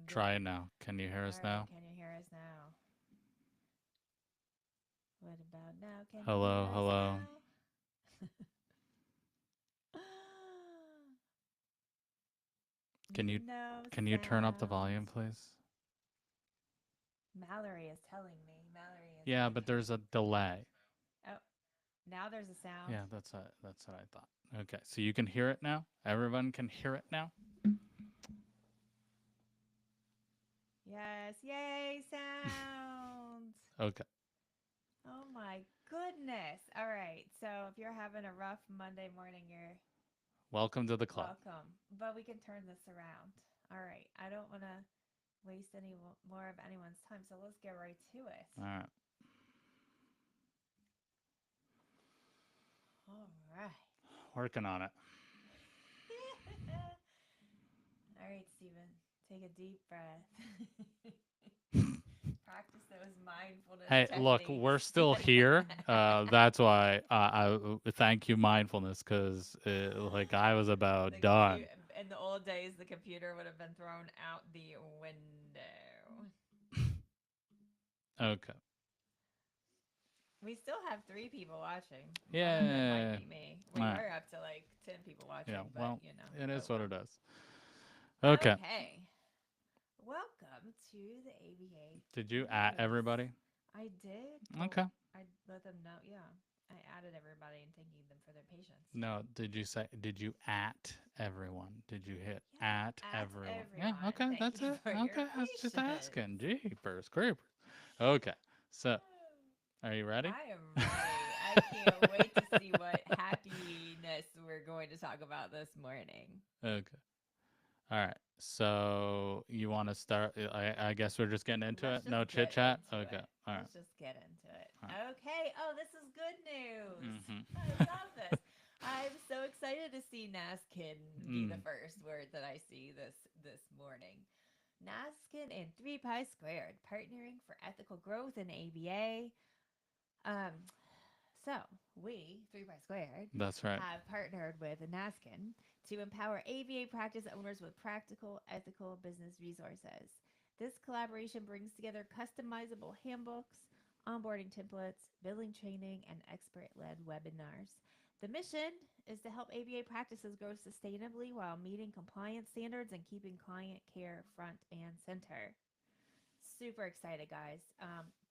Try it now. Can you hear All us right, now? can you hear us now? What about now? Can you hear Hello, us hello. now? Can you No can you turn up the sound. volume, please? Mallory is telling me. Mallory is Yeah, like, but there's a delay. oh, now there's a sound. Yeah, that's what I thought. Okay, so you can hear it now. Everyone can hear it now. Yes, yay, sound. Okay. Oh my goodness. All right. So if you're having a rough Monday morning, you're Welcome to the club. welcome. But we can turn this around. All right. I don't want to waste any more of anyone's time. So let's get right to it. All right. All right. Working on it. All right, Stephen. Take a deep breath. Practice those mindfulness Hey, look, techniques. we're still here. That's why I thank you mindfulness because like I was The about computer done. in the old days, the computer would have been thrown out the window. Okay. We still have 3 people watching. One of them might Yeah. be me. All We right. were up to like 10 people Yeah. watching, but Well, you know, it oh is what well. it is. Okay. Okay. Welcome to the ABA Did you at news. everybody? I did. Okay. Well, I let them know. Yeah, I added everybody and thanking them for their patience. No, did you at everyone? Did you hit Yeah, at at everyone? Yeah, everyone. okay, Thank that's you it. for your Okay, I was just patience. asking. Jeepers creepers. Okay, so are you ready? I am ready. I can't wait to see what happiness we're going to talk about this morning. Okay. All right. So you want to start? I guess we're just getting into Let's it. just No chit get chat. into Okay. it. All right. Let's just get into it. All Okay. Oh, this is good news. right. I love this. I'm so excited to see Naskin be the Mm. first word that I see this morning. Naskin and 3 Pi Squared partnering for ethical growth in ABA. Um, so we, 3 Pi Squared, That's right. have partnered with Naskin to empower ABA practice owners with practical, ethical business resources. This collaboration brings together customizable handbooks, onboarding templates, billing training, and expert led webinars. The mission is to help ABA practices grow sustainably while meeting compliance standards and keeping client care front and center. Super excited, guys.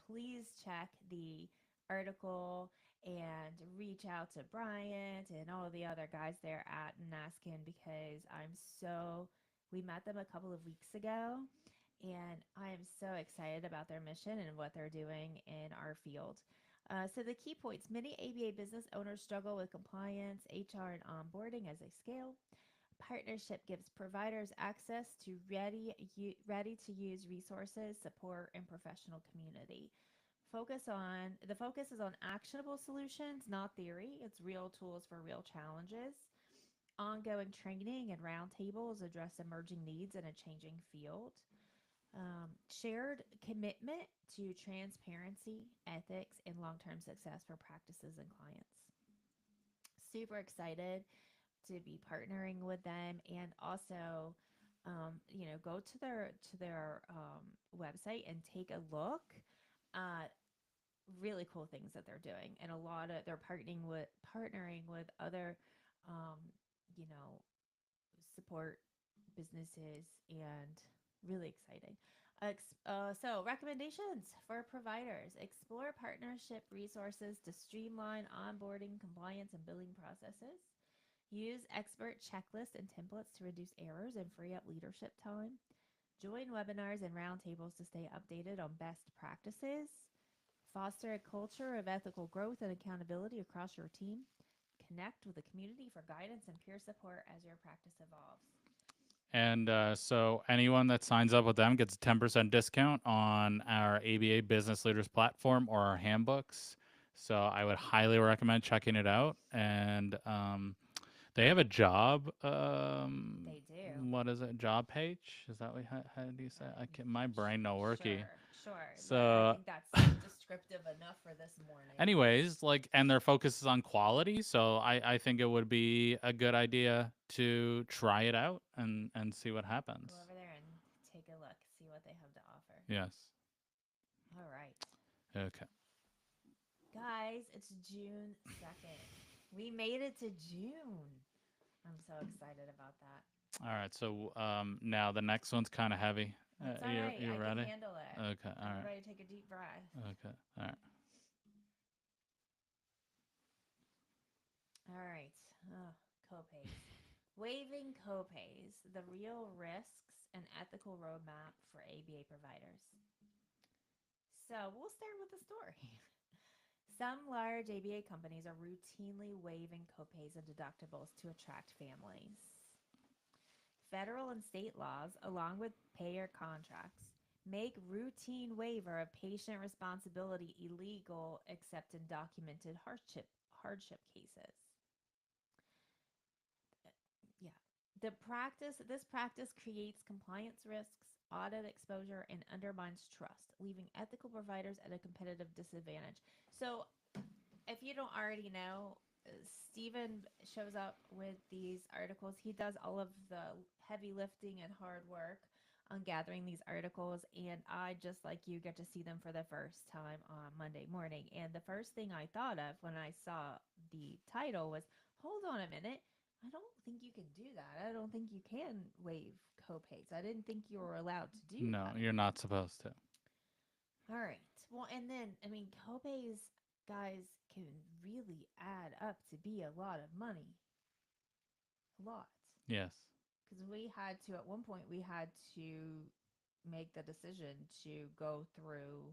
Please check the article and reach out to Bryant and all the other guys there at Naskin because we met them a couple of weeks ago and I am so excited about their mission and what they're doing in our field. So, the key points: many ABA business owners struggle with compliance, HR, and onboarding as they scale. Partnership gives providers access to ready to use resources, support, and professional community. Focus is on actionable solutions, not theory. It's real tools for real challenges. Ongoing training and roundtables address emerging needs in a changing field. Shared commitment to transparency, ethics, and long term success for practices and clients. Super excited to be partnering with them and also go to their website and take a look at really cool things that they're doing and a lot of they're partnering with other um, you know support businesses and really exciting. So, recommendations for providers: explore partnership resources to streamline onboarding, compliance, and billing processes. Use expert checklists and templates to reduce errors and free up leadership time. Join webinars and roundtables to stay updated on best practices. Foster a culture of ethical growth and accountability across your team. Connect with the community for guidance and peer support as your practice evolves. And so anyone that signs up with them gets a 10% discount on our ABA Business Leaders platform or our handbooks. So I would highly recommend checking it out. And they have a job. They do. What is it? Job page? Is that what? How do you say? I can. My brain no worky. Sure. I So think that's descriptive enough for this morning. anyways, like, and their focus is on quality, so I think it would be a good idea to try it out and see what Go happens. over there and take they have to offer. Yes. All right. Okay. Guys, it's June 2nd. We made it to June. I'm so excited about that. All right. So now the next one's kind of heavy. That's all You right. you I can ready? handle it. Okay. All right. Everybody take a deep breath. Okay. All right. All right. Copays. Waiving copays, the real risks and ethical roadmap for ABA providers. So we'll start with the story. Some large ABA companies are routinely waiving copays and deductibles to attract families. Federal and state laws, along with payer contracts, make routine waiver of patient responsibility illegal except in documented hardship cases. Yeah. This practice creates compliance risks, audit exposure, and undermines trust, leaving ethical providers at a competitive disadvantage. So, if you don't already know, Stephen shows up with these articles. He does all of the heavy lifting and hard work on gathering these articles, and I, just like you, get to see them for the first time on Monday morning. And the first thing I thought of when I saw the title was, hold on a minute. I don't think you can do that. I don't think you can waive copays. I didn't think you were allowed to do No, that. you're not supposed to. All right. Well, and then, I mean, copays, guys, can really add up to be a lot of money. A lot. Yes. Because we had to, at one point, we had to make the decision to go through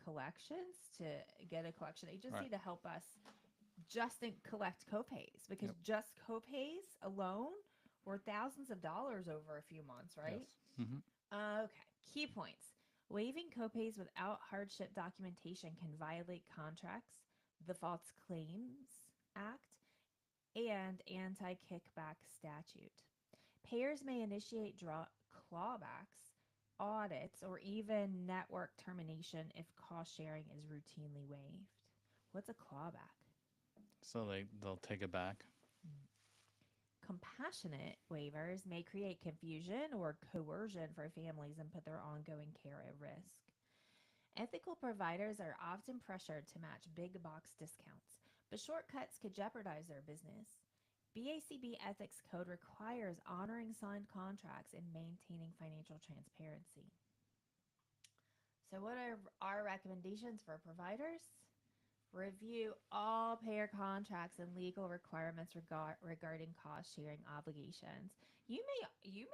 collections to get a collection agency Right. to help us just collect copays, because Yep. just copays alone were thousands of dollars over a few months, right? Yes. Mm-hmm. Okay. Key points. Waiving copays without hardship documentation can violate contracts, the False Claims Act, and anti kickback statute. Payers may initiate clawbacks, audits, or even network termination if cost sharing is routinely waived. What's a clawback? So they'll take it back. Compassionate waivers may create confusion or coercion for families and put their ongoing care at risk. Ethical providers are often pressured to match big box discounts, but shortcuts could jeopardize their business. BACB Ethics Code requires honoring signed contracts and maintaining financial transparency. So, what are our recommendations for providers? Review all payer contracts and legal requirements regarding cost sharing obligations. You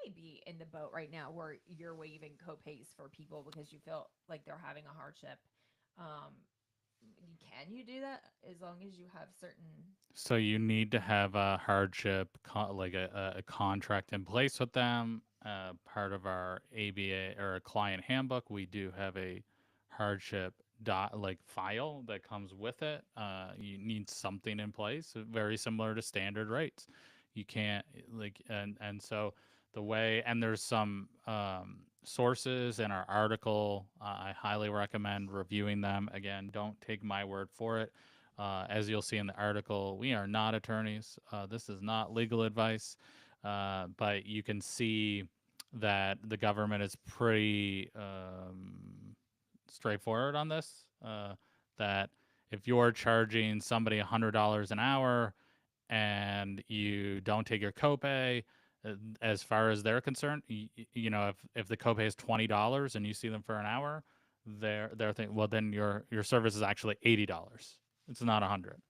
may be in the boat right now where you're waiving copays for people because you feel like they're having a hardship. Um, can you do that as long as you have certain? So you need to have a hardship, like a contract in place with them. Part of our ABA or a client handbook, we do have a hardship like file that comes with it. You need something in place, very similar to standard rates. You can't like and so the way and there's some sources in our article. I highly recommend reviewing them. Again, don't take my word for it. As you'll see in the article, we are not attorneys. This is not legal advice, but you can see that the government is pretty straightforward on this. That if you're charging somebody $100 an hour and you don't take your copay, as far as they're concerned, you know, if the copay is $20 and you see them for an hour, they're thinking, well, then your service is actually $80. It's not 100,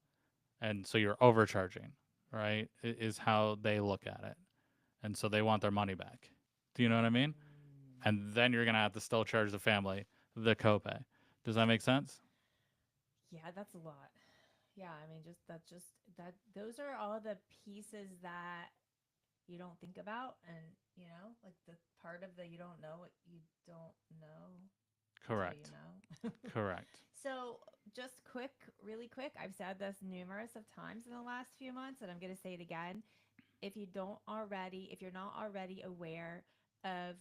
and so you're overcharging, right? Is how they look at it, and so they want their money back. Do you know what I mean? And then you're gonna have to still charge the family the copay. Does that make sense? Yeah, that's a lot. Yeah, I mean, just that. Those are all the pieces that you don't think about, and like the part of the you don't know what you don't know until you Correct. know. Correct. So, just really quick, I've said this numerous of times in the last few months, and I'm going to say it again. If you're not already aware of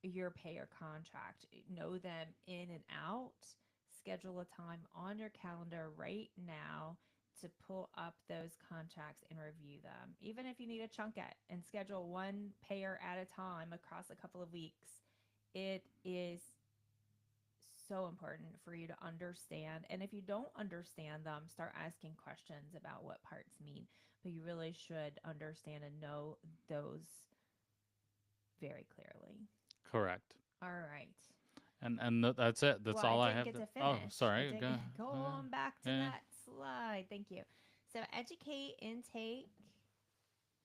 your payer contract, know them in and out. Schedule a time on your calendar right now to pull up those contracts and review them. Even if you need a chunk it and schedule one payer at a time across a couple of weeks, it is so important for you to understand. And if you don't understand them, start asking questions about what parts mean. But you really should understand and know those very clearly. Correct. All right. That's it. That's Well, I all I didn't have get to. to Oh, finish. I sorry. didn't go Uh, on back to yeah. that slide. Thank you. So, educate intake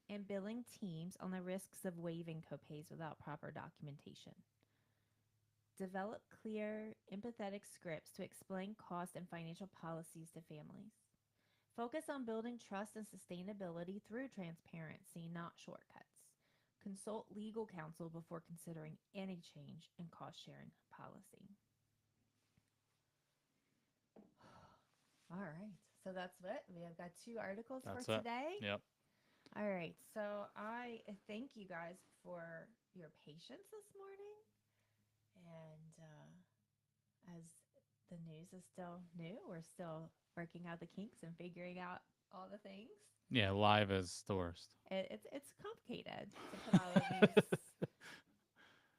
and billing teams on the risks of waiving copays without proper documentation. Develop clear, empathetic scripts to explain cost and financial policies to families. Focus on building trust and sustainability through transparency, not shortcuts. Consult legal counsel before considering any change in cost sharing policy. All right. So that's what we have got 2 articles for That's it. today. Yep. All right. So I thank you guys for your patience this morning. And as the news is still new, we're still working out the kinks and figuring out all the things. Yeah. Live is the worst. It's complicated to put all of these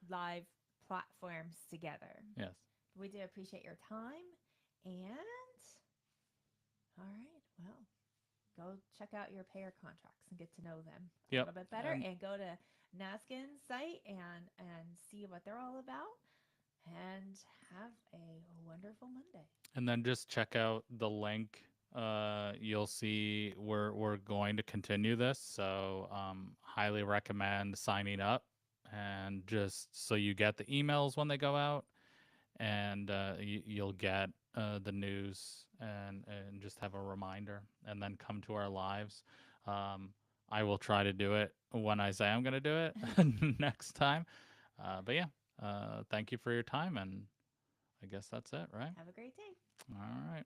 live platforms together. Yes. We do appreciate your time. And all right, well, go check out your payer contracts and get to know them a Yep. little bit better, And and go to NASKIN's site and see what they're all about. And have a wonderful Monday. and then just check out the link. You'll see we're going to continue this. So highly recommend signing up, and just so you get the emails when they go out, and you'll get the news, and just have a reminder, and then come to our lives. I will try to do it when I say I'm going to do it next time. But yeah, thank you for your time, and I guess that's it, right? Have a great day. All right.